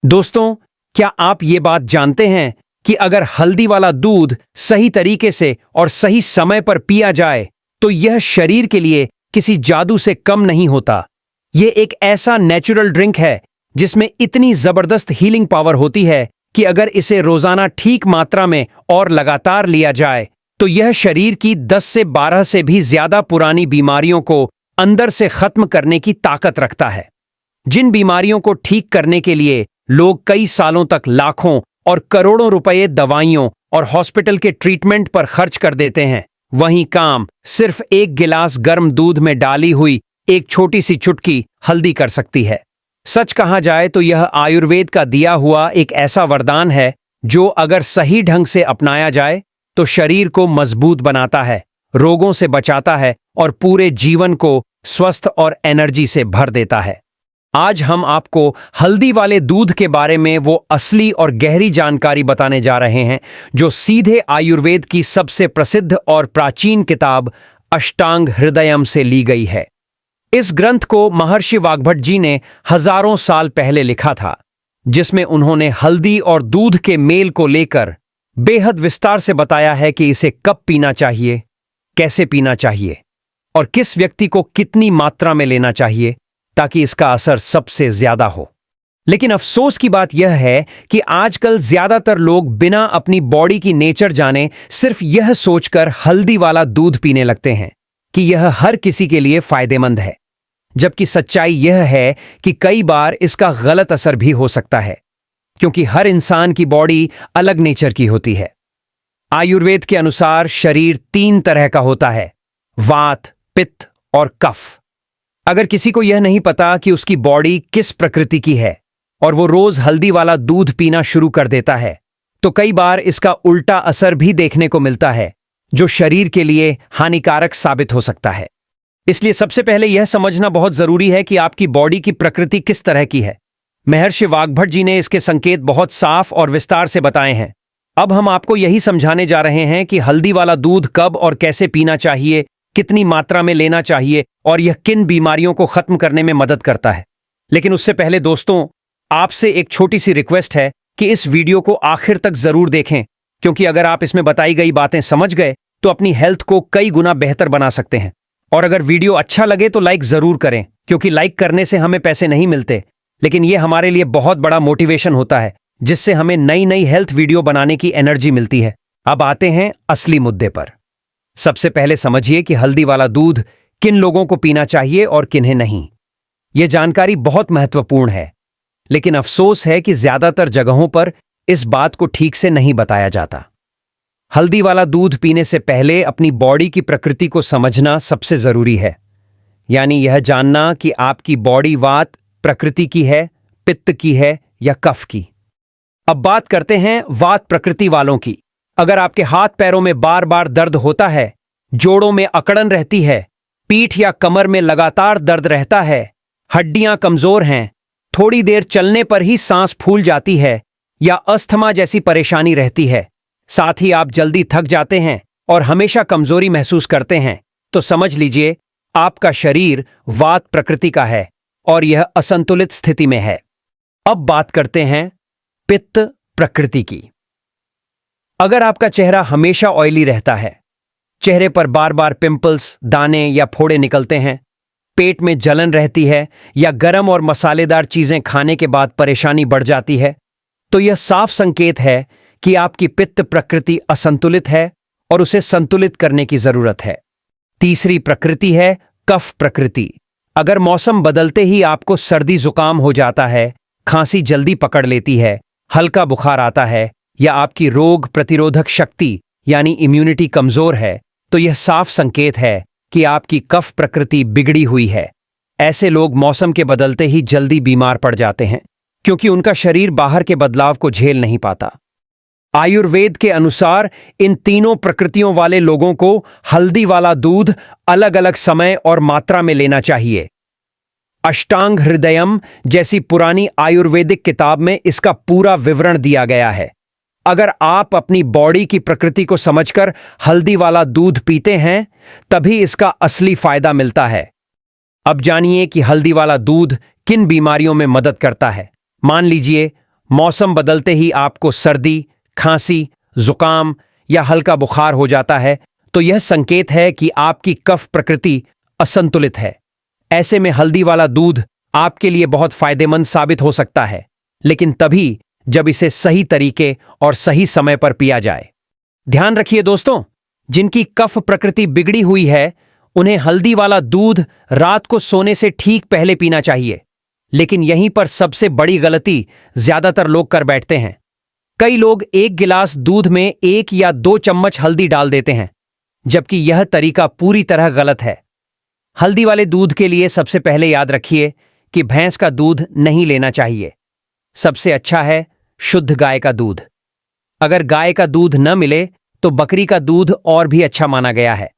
दोस्तों, क्या आप ये बात जानते हैं कि अगर हल्दी वाला दूध सही तरीके से और सही समय पर पिया जाए तो यह शरीर के लिए किसी जादू से कम नहीं होता। यह एक ऐसा नेचुरल ड्रिंक है जिसमें इतनी जबरदस्त हीलिंग पावर होती है कि अगर इसे रोजाना ठीक मात्रा में और लगातार लिया जाए तो यह शरीर की 10 से 12 से भी ज्यादा पुरानी बीमारियों को अंदर से खत्म करने की ताकत रखता है। जिन बीमारियों को ठीक करने के लिए लोग कई सालों तक लाखों और करोड़ों रुपए दवाइयों और हॉस्पिटल के ट्रीटमेंट पर खर्च कर देते हैं, वहीं काम सिर्फ एक गिलास गर्म दूध में डाली हुई एक छोटी सी चुटकी हल्दी कर सकती है। सच कहा जाए तो यह आयुर्वेद का दिया हुआ एक ऐसा वरदान है जो अगर सही ढंग से अपनाया जाए तो शरीर को मजबूत बनाता है, रोगों से बचाता है और पूरे जीवन को स्वस्थ और एनर्जी से भर देता है। आज हम आपको हल्दी वाले दूध के बारे में वो असली और गहरी जानकारी बताने जा रहे हैं जो सीधे आयुर्वेद की सबसे प्रसिद्ध और प्राचीन किताब अष्टांग हृदयम से ली गई है। इस ग्रंथ को महर्षि वाग्भट जी ने हजारों साल पहले लिखा था, जिसमें उन्होंने हल्दी और दूध के मेल को लेकर बेहद विस्तार से बताया है कि इसे कब पीना चाहिए, कैसे पीना चाहिए और किस व्यक्ति को कितनी मात्रा में लेना चाहिए ताकि इसका असर सबसे ज्यादा हो। लेकिन अफसोस की बात यह है कि आजकल ज्यादातर लोग बिना अपनी बॉडी की नेचर जाने सिर्फ यह सोचकर हल्दी वाला दूध पीने लगते हैं कि यह हर किसी के लिए फायदेमंद है, जबकि सच्चाई यह है कि कई बार इसका गलत असर भी हो सकता है, क्योंकि हर इंसान की बॉडी अलग नेचर की होती है। आयुर्वेद के अनुसार शरीर 3 तरह का होता है, वात, पित्त और कफ। अगर किसी को यह नहीं पता कि उसकी बॉडी किस प्रकृति की है और वो रोज हल्दी वाला दूध पीना शुरू कर देता है तो कई बार इसका उल्टा असर भी देखने को मिलता है, जो शरीर के लिए हानिकारक साबित हो सकता है। इसलिए सबसे पहले यह समझना बहुत जरूरी है कि आपकी बॉडी की प्रकृति किस तरह की है। महर्षि वाग्भट जी ने इसके संकेत बहुत साफ और विस्तार से बताए हैं। अब हम आपको यही समझाने जा रहे हैं कि हल्दी वाला दूध कब और कैसे पीना चाहिए, कितनी मात्रा में लेना चाहिए और यह किन बीमारियों को खत्म करने में मदद करता है। लेकिन उससे पहले दोस्तों, आपसे एक छोटी सी रिक्वेस्ट है कि इस वीडियो को आखिर तक जरूर देखें, क्योंकि अगर आप इसमें बताई गई बातें समझ गए तो अपनी हेल्थ को कई गुना बेहतर बना सकते हैं। और अगर वीडियो अच्छा लगे तो लाइक जरूर करें, क्योंकि लाइक करने से हमें पैसे नहीं मिलते, लेकिन यह हमारे लिए बहुत बड़ा मोटिवेशन होता है, जिससे हमें नई नई हेल्थ वीडियो बनाने की एनर्जी मिलती है। अब आते हैं असली मुद्दे पर। सबसे पहले समझिए कि हल्दी वाला दूध किन लोगों को पीना चाहिए और किन्हें नहीं। यह जानकारी बहुत महत्वपूर्ण है, लेकिन अफसोस है कि ज्यादातर जगहों पर इस बात को ठीक से नहीं बताया जाता। हल्दी वाला दूध पीने से पहले अपनी बॉडी की प्रकृति को समझना सबसे जरूरी है, यानी यह जानना कि आपकी बॉडी वात प्रकृति की है, पित्त की है या कफ की। अब बात करते हैं वात प्रकृति वालों की। अगर आपके हाथ पैरों में बार बार दर्द होता है, जोड़ों में अकड़न रहती है, पीठ या कमर में लगातार दर्द रहता है, हड्डियां कमजोर हैं, थोड़ी देर चलने पर ही सांस फूल जाती है या अस्थमा जैसी परेशानी रहती है, साथ ही आप जल्दी थक जाते हैं और हमेशा कमजोरी महसूस करते हैं, तो समझ लीजिए आपका शरीर वात प्रकृति का है और यह असंतुलित स्थिति में है। अब बात करते हैं पित्त प्रकृति की। अगर आपका चेहरा हमेशा ऑयली रहता है, चेहरे पर बार बार पिंपल्स, दाने या फोड़े निकलते हैं, पेट में जलन रहती है या गर्म और मसालेदार चीजें खाने के बाद परेशानी बढ़ जाती है, तो यह साफ संकेत है कि आपकी पित्त प्रकृति असंतुलित है और उसे संतुलित करने की जरूरत है। तीसरी प्रकृति है कफ प्रकृति। अगर मौसम बदलते ही आपको सर्दी जुकाम हो जाता है, खांसी जल्दी पकड़ लेती है, हल्का बुखार आता है या आपकी रोग प्रतिरोधक शक्ति यानी इम्यूनिटी कमजोर है, तो यह साफ संकेत है कि आपकी कफ प्रकृति बिगड़ी हुई है। ऐसे लोग मौसम के बदलते ही जल्दी बीमार पड़ जाते हैं, क्योंकि उनका शरीर बाहर के बदलाव को झेल नहीं पाता। आयुर्वेद के अनुसार इन तीनों प्रकृतियों वाले लोगों को हल्दी वाला दूध अलग अलग समय और मात्रा में लेना चाहिए। अष्टांग हृदयम जैसी पुरानी आयुर्वेदिक किताब में इसका पूरा विवरण दिया गया है। अगर आप अपनी बॉडी की प्रकृति को समझकर हल्दी वाला दूध पीते हैं, तभी इसका असली फायदा मिलता है। अब जानिए कि हल्दी वाला दूध किन बीमारियों में मदद करता है। मान लीजिए मौसम बदलते ही आपको सर्दी, खांसी, जुकाम या हल्का बुखार हो जाता है तो यह संकेत है कि आपकी कफ प्रकृति असंतुलित है। ऐसे में हल्दी वाला दूध आपके लिए बहुत फायदेमंद साबित हो सकता है, लेकिन तभी जब इसे सही तरीके और सही समय पर पिया जाए। ध्यान रखिए दोस्तों, जिनकी कफ प्रकृति बिगड़ी हुई है उन्हें हल्दी वाला दूध रात को सोने से ठीक पहले पीना चाहिए। लेकिन यहीं पर सबसे बड़ी गलती ज्यादातर लोग कर बैठते हैं। कई लोग एक गिलास दूध में 1 या 2 चम्मच हल्दी डाल देते हैं, जबकि यह तरीका पूरी तरह गलत है। हल्दी वाले दूध के लिए सबसे पहले याद रखिए कि भैंस का दूध नहीं लेना चाहिए। सबसे अच्छा है शुद्ध गाय का दूध। अगर गाय का दूध न मिले तो बकरी का दूध और भी अच्छा माना गया है।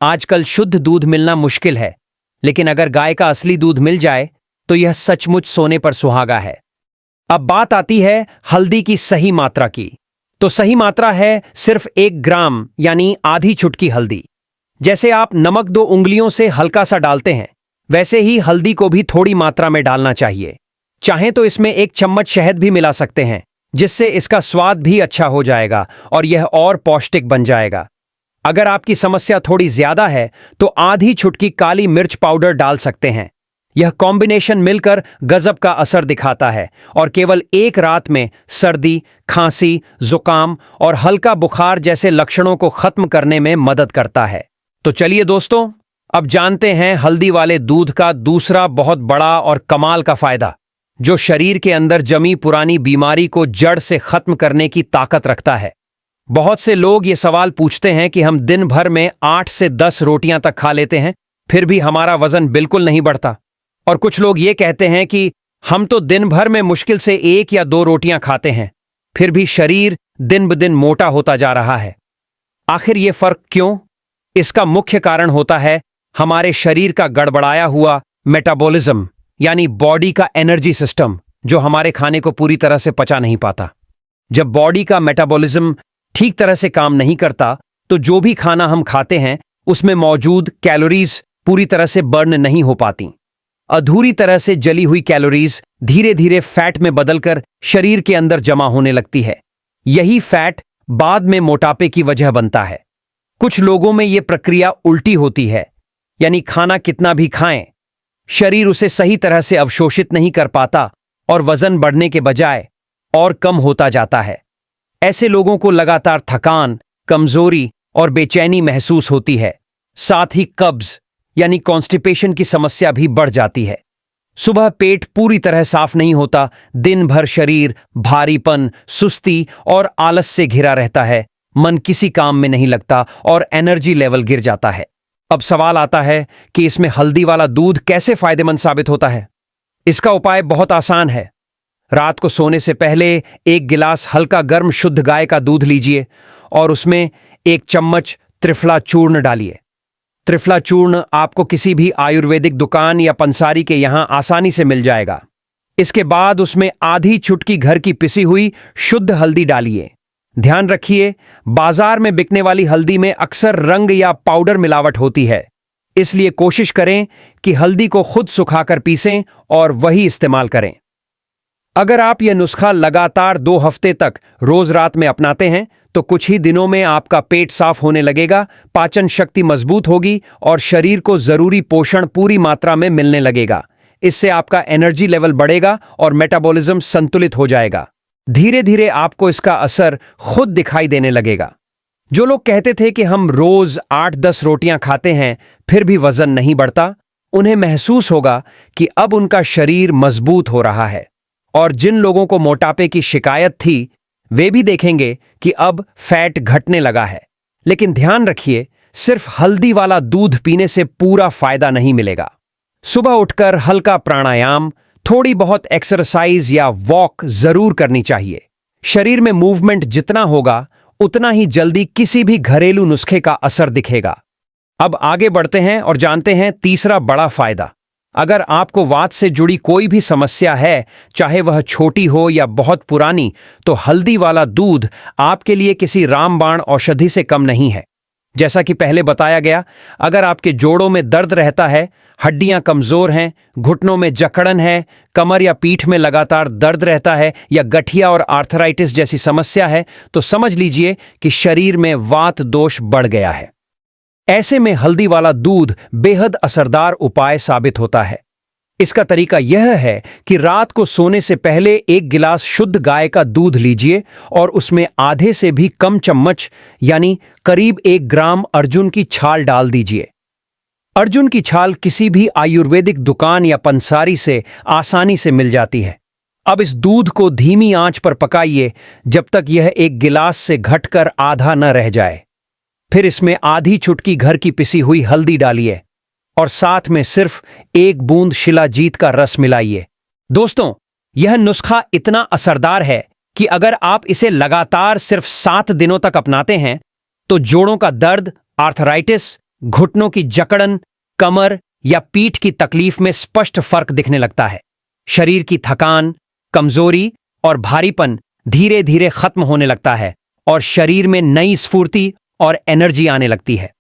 आजकल शुद्ध दूध मिलना मुश्किल है, लेकिन अगर गाय का असली दूध मिल जाए तो यह सचमुच सोने पर सुहागा है। अब बात आती है हल्दी की सही मात्रा की। तो सही मात्रा है सिर्फ 1 ग्राम यानी आधी चुटकी हल्दी। जैसे आप नमक 2 उंगलियों से हल्का सा डालते हैं, वैसे ही हल्दी को भी थोड़ी मात्रा में डालना चाहिए। चाहें तो इसमें 1 चम्मच शहद भी मिला सकते हैं, जिससे इसका स्वाद भी अच्छा हो जाएगा और यह और पौष्टिक बन जाएगा। अगर आपकी समस्या थोड़ी ज्यादा है तो आधी चुटकी काली मिर्च पाउडर डाल सकते हैं। यह कॉम्बिनेशन मिलकर गजब का असर दिखाता है और केवल एक रात में सर्दी, खांसी, जुकाम और हल्का बुखार जैसे लक्षणों को खत्म करने में मदद करता है। तो चलिए दोस्तों, अब जानते हैं हल्दी वाले दूध का दूसरा बहुत बड़ा और कमाल का फायदा, जो शरीर के अंदर जमी पुरानी बीमारी को जड़ से खत्म करने की ताकत रखता है। बहुत से लोग ये सवाल पूछते हैं कि हम दिन भर में 8 से 10 रोटियां तक खा लेते हैं, फिर भी हमारा वजन बिल्कुल नहीं बढ़ता। और कुछ लोग ये कहते हैं कि हम तो दिन भर में मुश्किल से 1 या 2 रोटियां खाते हैं, फिर भी शरीर दिन ब दिन मोटा होता जा रहा है। आखिर ये फर्क क्यों? इसका मुख्य कारण होता है हमारे शरीर का गड़बड़ाया हुआ मेटाबॉलिज्म, यानी बॉडी का एनर्जी सिस्टम, जो हमारे खाने को पूरी तरह से पचा नहीं पाता। जब बॉडी का मेटाबॉलिज्म ठीक तरह से काम नहीं करता तो जो भी खाना हम खाते हैं उसमें मौजूद कैलोरीज पूरी तरह से बर्न नहीं हो पाती। अधूरी तरह से जली हुई कैलोरीज धीरे धीरे फैट में बदलकर शरीर के अंदर जमा होने लगती है। यही फैट बाद में मोटापे की वजह बनता है। कुछ लोगों में यह प्रक्रिया उल्टी होती है, यानी खाना कितना भी खाएं, शरीर उसे सही तरह से अवशोषित नहीं कर पाता और वजन बढ़ने के बजाय और कम होता जाता है। ऐसे लोगों को लगातार थकान, कमजोरी और बेचैनी महसूस होती है। साथ ही कब्ज यानी कॉन्स्टिपेशन की समस्या भी बढ़ जाती है। सुबह पेट पूरी तरह साफ नहीं होता, दिन भर शरीर भारीपन, सुस्ती और आलस से घिरा रहता है, मन किसी काम में नहीं लगता और एनर्जी लेवल गिर जाता है। अब सवाल आता है कि इसमें हल्दी वाला दूध कैसे फायदेमंद साबित होता है। इसका उपाय बहुत आसान है। रात को सोने से पहले 1 गिलास हल्का गर्म शुद्ध गाय का दूध लीजिए और उसमें 1 चम्मच त्रिफला चूर्ण डालिए। त्रिफला चूर्ण आपको किसी भी आयुर्वेदिक दुकान या पंसारी के यहां आसानी से मिल जाएगा। इसके बाद उसमें आधी चुटकी घर की पिसी हुई शुद्ध हल्दी डालिए। ध्यान रखिए, बाजार में बिकने वाली हल्दी में अक्सर रंग या पाउडर मिलावट होती है, इसलिए कोशिश करें कि हल्दी को खुद सुखाकर पीसें और वही इस्तेमाल करें। अगर आप यह नुस्खा लगातार 2 हफ्ते तक रोज रात में अपनाते हैं तो कुछ ही दिनों में आपका पेट साफ होने लगेगा, पाचन शक्ति मजबूत होगी और शरीर को जरूरी पोषण पूरी मात्रा में मिलने लगेगा। इससे आपका एनर्जी लेवल बढ़ेगा और मेटाबॉलिज्म संतुलित हो जाएगा। धीरे धीरे आपको इसका असर खुद दिखाई देने लगेगा। जो लोग कहते थे कि हम रोज 8-10 रोटियां खाते हैं फिर भी वजन नहीं बढ़ता, उन्हें महसूस होगा कि अब उनका शरीर मजबूत हो रहा है। और जिन लोगों को मोटापे की शिकायत थी वे भी देखेंगे कि अब फैट घटने लगा है। लेकिन ध्यान रखिए, सिर्फ हल्दी वाला दूध पीने से पूरा फायदा नहीं मिलेगा। सुबह उठकर हल्का प्राणायाम, थोड़ी बहुत एक्सरसाइज या वॉक जरूर करनी चाहिए। शरीर में मूवमेंट जितना होगा उतना ही जल्दी किसी भी घरेलू नुस्खे का असर दिखेगा। अब आगे बढ़ते हैं और जानते हैं तीसरा बड़ा फायदा। अगर आपको वात से जुड़ी कोई भी समस्या है, चाहे वह छोटी हो या बहुत पुरानी, तो हल्दी वाला दूध आपके लिए किसी रामबाण औषधि से कम नहीं है। जैसा कि पहले बताया गया, अगर आपके जोड़ों में दर्द रहता है, हड्डियां कमजोर हैं, घुटनों में जकड़न है, कमर या पीठ में लगातार दर्द रहता है या गठिया और आर्थराइटिस जैसी समस्या है, तो समझ लीजिए कि शरीर में वात दोष बढ़ गया है। ऐसे में हल्दी वाला दूध बेहद असरदार उपाय साबित होता है। इसका तरीका यह है कि रात को सोने से पहले 1 गिलास शुद्ध गाय का दूध लीजिए और उसमें आधे से भी कम चम्मच यानी करीब 1 ग्राम अर्जुन की छाल डाल दीजिए। अर्जुन की छाल किसी भी आयुर्वेदिक दुकान या पंसारी से आसानी से मिल जाती है। अब इस दूध को धीमी आंच पर पकाइए जब तक यह 1 गिलास से घटकर आधा न रह जाए। फिर इसमें आधी चुटकी घर की पिसी हुई हल्दी डालिए और साथ में सिर्फ 1 बूंद शिलाजीत का रस मिलाइए। दोस्तों, यह नुस्खा इतना असरदार है कि अगर आप इसे लगातार सिर्फ 7 दिनों तक अपनाते हैं तो जोड़ों का दर्द, आर्थराइटिस, घुटनों की जकड़न, कमर या पीठ की तकलीफ में स्पष्ट फर्क दिखने लगता है। शरीर की थकान, कमजोरी और भारीपन धीरे धीरे खत्म होने लगता है और शरीर में नई स्फूर्ति और एनर्जी आने लगती है।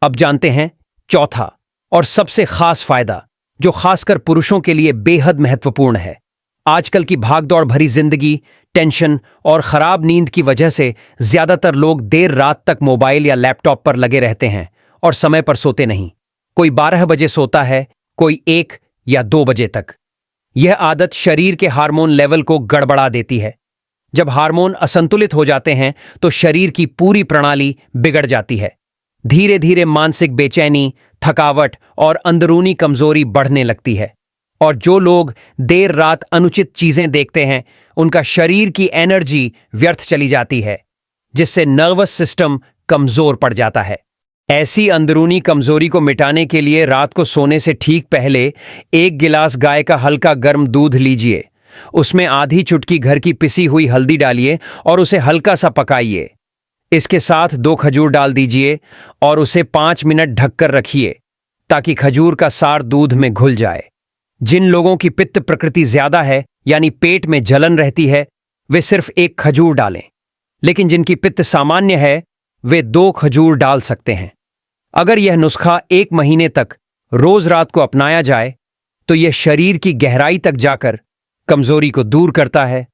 अब जानते हैं चौथा और सबसे खास फायदा, जो खासकर पुरुषों के लिए बेहद महत्वपूर्ण है। आजकल की भागदौड़ भरी जिंदगी, टेंशन और खराब नींद की वजह से ज्यादातर लोग देर रात तक मोबाइल या लैपटॉप पर लगे रहते हैं और समय पर सोते नहीं। कोई 12 बजे सोता है, कोई 1 या 2 बजे तक। यह आदत शरीर के हार्मोन लेवल को गड़बड़ा देती है। जब हार्मोन असंतुलित हो जाते हैं तो शरीर की पूरी प्रणाली बिगड़ जाती है। धीरे धीरे मानसिक बेचैनी, थकावट और अंदरूनी कमजोरी बढ़ने लगती है। और जो लोग देर रात अनुचित चीजें देखते हैं, उनका शरीर की एनर्जी व्यर्थ चली जाती है, जिससे नर्वस सिस्टम कमजोर पड़ जाता है। ऐसी अंदरूनी कमजोरी को मिटाने के लिए रात को सोने से ठीक पहले 1 गिलास गाय का हल्का गर्म दूध लीजिए। उसमें आधी चुटकी घर की पिसी हुई हल्दी डालिए और उसे हल्का सा पकाइए। इसके साथ 2 खजूर डाल दीजिए और उसे 5 मिनट ढककर रखिए ताकि खजूर का सार दूध में घुल जाए। जिन लोगों की पित्त प्रकृति ज्यादा है यानी पेट में जलन रहती है, वे सिर्फ 1 खजूर डालें, लेकिन जिनकी पित्त सामान्य है वे 2 खजूर डाल सकते हैं। अगर यह नुस्खा 1 महीने तक रोज रात को अपनाया जाए तो यह शरीर की गहराई तक जाकर कमजोरी को दूर करता है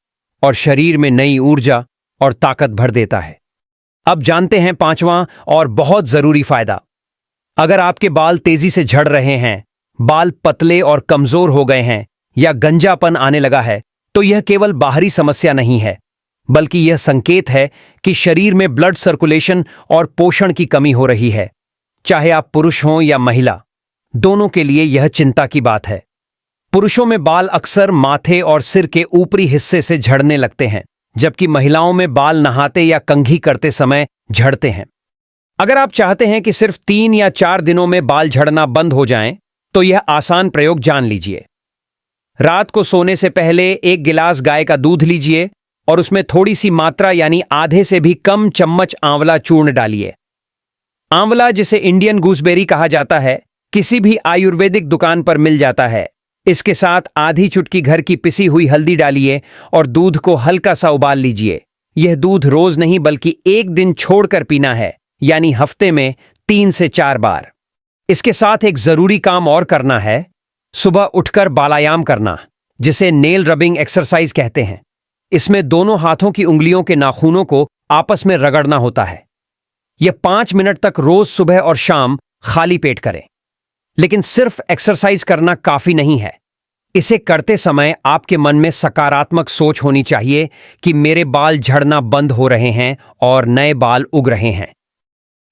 और शरीर में नई ऊर्जा और ताकत भर देता है। अब जानते हैं 5वां और बहुत जरूरी फायदा। अगर आपके बाल तेजी से झड़ रहे हैं, बाल पतले और कमजोर हो गए हैं या गंजापन आने लगा है, तो यह केवल बाहरी समस्या नहीं है, बल्कि यह संकेत है कि शरीर में ब्लड सर्कुलेशन और पोषण की कमी हो रही है। चाहे आप पुरुष हों या महिला, दोनों के लिए यह चिंता की बात है। पुरुषों में बाल अक्सर माथे और सिर के ऊपरी हिस्से से झड़ने लगते हैं, जबकि महिलाओं में बाल नहाते या कंघी करते समय झड़ते हैं। अगर आप चाहते हैं कि सिर्फ 3 या 4 दिनों में बाल झड़ना बंद हो जाएं, तो यह आसान प्रयोग जान लीजिए। रात को सोने से पहले 1 गिलास गाय का दूध लीजिए और उसमें थोड़ी सी मात्रा यानी आधे से भी कम चम्मच आंवला चूर्ण डालिए। आंवला, जिसे इंडियन गूसबेरी कहा जाता है, किसी भी आयुर्वेदिक दुकान पर मिल जाता है। इसके साथ आधी चुटकी घर की पिसी हुई हल्दी डालिए और दूध को हल्का सा उबाल लीजिए। यह दूध रोज नहीं बल्कि 1 दिन छोड़कर पीना है, यानी हफ्ते में 3 से 4 बार। इसके साथ एक जरूरी काम और करना है, सुबह उठकर बालायाम करना, जिसे नेल रबिंग एक्सरसाइज कहते हैं। इसमें दोनों हाथों की उंगलियों के नाखूनों को आपस में रगड़ना होता है। यह 5 मिनट तक रोज सुबह और शाम खाली पेट करें। लेकिन सिर्फ एक्सरसाइज करना काफी नहीं है। इसे करते समय आपके मन में सकारात्मक सोच होनी चाहिए कि मेरे बाल झड़ना बंद हो रहे हैं और नए बाल उग रहे हैं।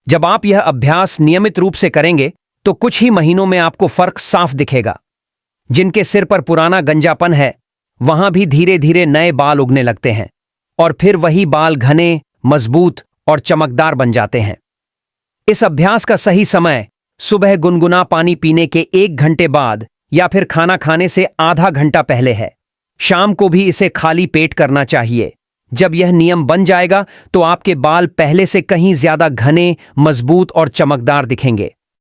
जब आप यह अभ्यास नियमित रूप से करेंगे तो कुछ ही महीनों में आपको फर्क साफ दिखेगा। जिनके सिर पर पुराना गंजापन है, वहां भी धीरे धीरे नए बाल उगने लगते हैं और फिर वही बाल घने, मजबूत और चमकदार बन जाते हैं। इस अभ्यास का सही समय सुबह गुनगुना पानी पीने के 1 घंटे बाद या फिर खाना खाने से आधा घंटा पहले है। शाम को भी इसे खाली पेट करना चाहिए। जब यह नियम बन जाएगा तो आपके बाल पहले से कहीं ज्यादा घने, मजबूत और चमकदार दिखेंगे।